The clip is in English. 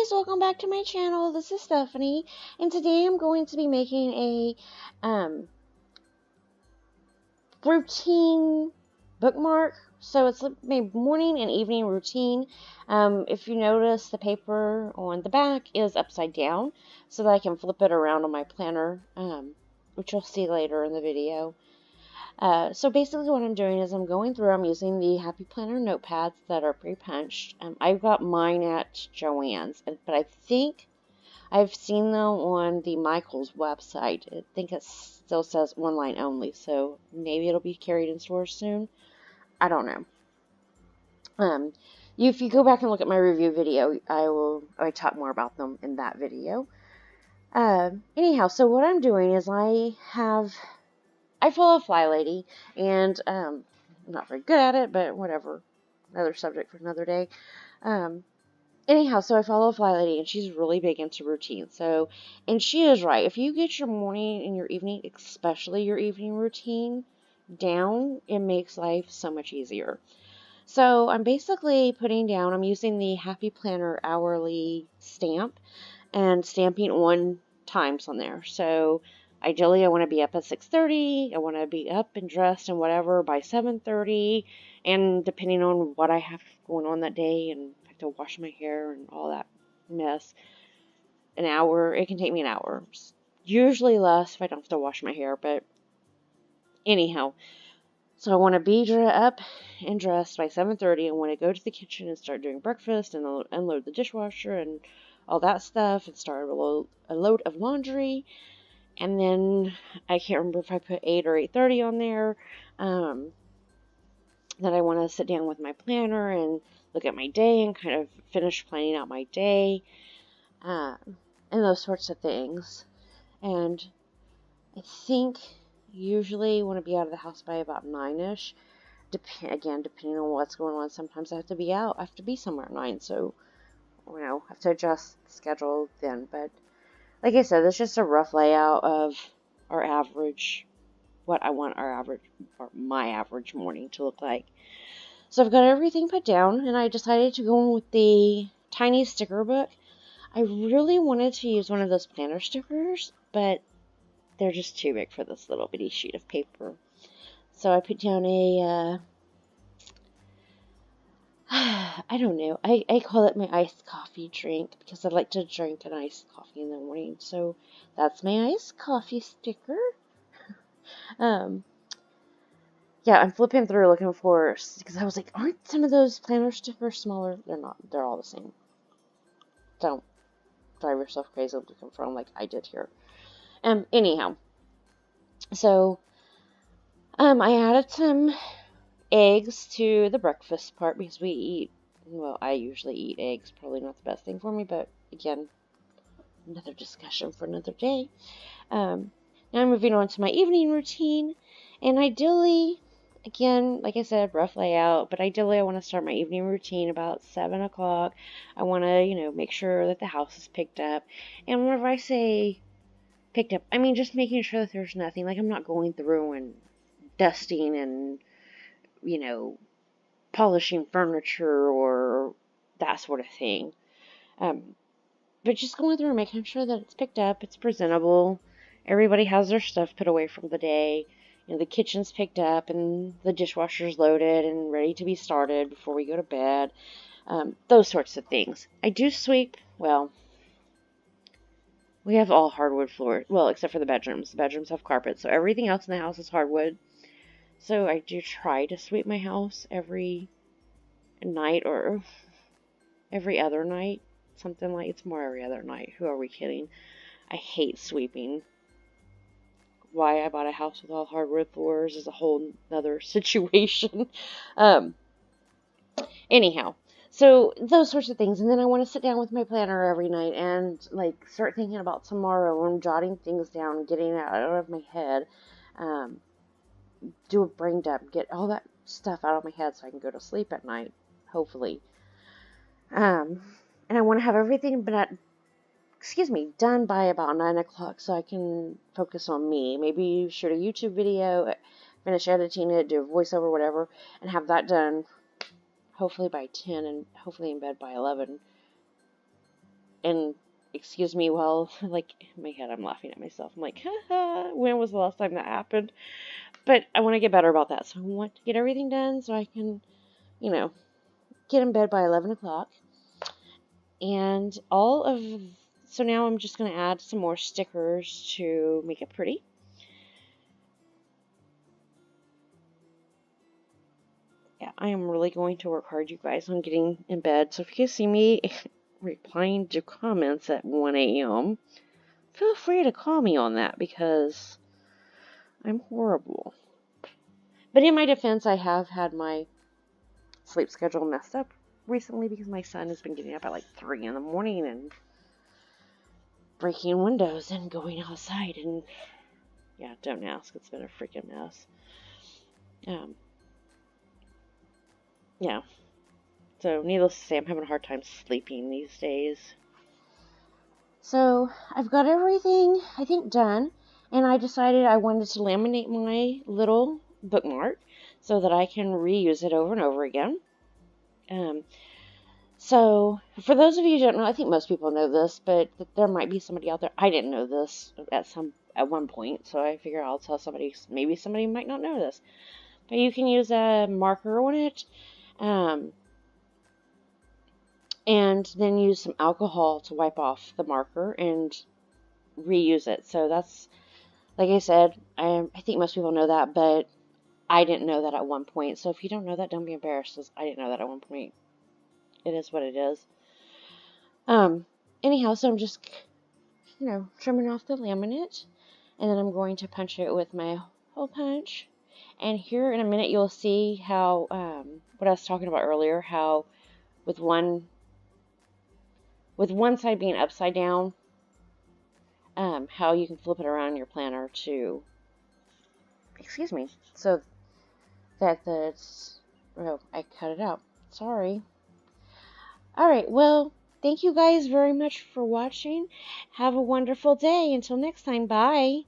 guys, welcome back to my channel. This is Stephanie, and today I'm going to be making a routine bookmark. So it's my morning and evening routine. If you notice, the paper on the back is upside down so that I can flip it around on my planner, which you'll see later in the video. So basically what I'm doing is I'm using the Happy Planner notepads that are pre-punched. I've got mine at Joann's, but I think I've seen them on the Michaels website. I think it still says online only, so maybe it'll be carried in stores soon. I don't know. If you go back and look at my review video, I talk more about them in that video. Anyhow, so what I'm doing is I follow FlyLady, and I'm not very good at it, but whatever. Another subject for another day. Anyhow, so I follow FlyLady, and she's really big into routine. So, and she is right. If you get your morning and your evening, especially your evening routine, down, it makes life so much easier. So I'm basically I'm using the Happy Planner hourly stamp and stamping on times on there. So ideally, I want to be up at 6:30. I want to be up and dressed and whatever by 7:30. And depending on what I have going on that day, and I have to wash my hair and all that mess, an hour. It can take me an hour. Usually less if I don't have to wash my hair. But anyhow, so I want to be up and dressed by 7:30. I want to go to the kitchen and start doing breakfast and unload the dishwasher and all that stuff and start a load of laundry. And then I can't remember if I put 8 or 8:30 on there. That I want to sit down with my planner and look at my day and kind of finish planning out my day, and those sorts of things. And I think usually want to be out of the house by about 9ish. Again, depending on what's going on. Sometimes I have to be out. I have to be somewhere at 9, so I have to adjust the schedule then. But like I said, it's just a rough layout of our average, what I want my average morning to look like. So I've got everything put down, and I decided to go in with the tiny sticker book. I really wanted to use one of those planner stickers, but they're just too big for this little bitty sheet of paper. So I put down I don't know. I call it my iced coffee drink because I like to drink an iced coffee in the morning. So that's my iced coffee sticker. Yeah, I'm flipping through looking for, because I was like, aren't some of those planner stickers smaller? They're not. They're all the same. Don't drive yourself crazy looking for them like I did here. Anyhow, so I added some eggs to the breakfast part because I usually eat eggs. Probably not the best thing for me, but again, another discussion for another day. Now I'm moving on to my evening routine, and ideally, again, like I said, rough layout, but ideally I want to start my evening routine about 7 o'clock. I want to, make sure that the house is picked up. And whenever I say picked up, I mean just making sure that there's nothing. Like, I'm not going through and dusting and, polishing furniture or that sort of thing. But just going through and making sure that it's picked up, it's presentable. Everybody has their stuff put away from the day. The kitchen's picked up and the dishwasher's loaded and ready to be started before we go to bed. Those sorts of things. I do sweep. Well, we have all hardwood floors. Well, except for the bedrooms. The bedrooms have carpet, so everything else in the house is hardwood. So I do try to sweep my house every night or every other night. Something like, it's more every other night. Who are we kidding? I hate sweeping. Why I bought a house with all hardwood floors is a whole other situation. Anyhow, so those sorts of things. And then I want to sit down with my planner every night and start thinking about tomorrow and jotting things down, getting it out of my head. Do a brain dump, get all that stuff out of my head so I can go to sleep at night, hopefully. And I want to have everything done by about 9 o'clock so I can focus on me. Maybe shoot a YouTube video, finish editing it, do a voiceover, whatever, and have that done hopefully by 10 and hopefully in bed by 11. and excuse me while, like, in my head I'm laughing at myself. I'm like, haha, when was the last time that happened? But I want to get better about that. So I want to get everything done so I can, you know, get in bed by 11 o'clock. And so now I'm just going to add some more stickers to make it pretty. Yeah, I am really going to work hard, you guys, on getting in bed. So if you see me replying to comments at 1 a.m., feel free to call me on that because I'm horrible. But in my defense, I have had my sleep schedule messed up recently because my son has been getting up at like 3 in the morning and breaking windows and going outside. And yeah, don't ask. It's been a freaking mess. Yeah. So needless to say, I'm having a hard time sleeping these days. So I've got everything, I think, done. And I decided I wanted to laminate my little bookmark so that I can reuse it over and over again. So for those of you who don't know, I think most people know this, but there might be somebody out there. I didn't know this at one point, so I figure I'll tell somebody. Maybe somebody might not know this, but you can use a marker on it, and then use some alcohol to wipe off the marker and reuse it. So that's, like I said, I think most people know that, but I didn't know that at one point. So if you don't know that, don't be embarrassed, because I didn't know that at one point. It is what it is. Anyhow, so I'm just, trimming off the laminate, and then I'm going to punch it with my hole punch. And here in a minute, you'll see how, what I was talking about earlier, how with one side being upside down, how you can flip it around in your planner to, so that I cut it out. Sorry. Alright, well, thank you guys very much for watching. Have a wonderful day. Until next time, bye.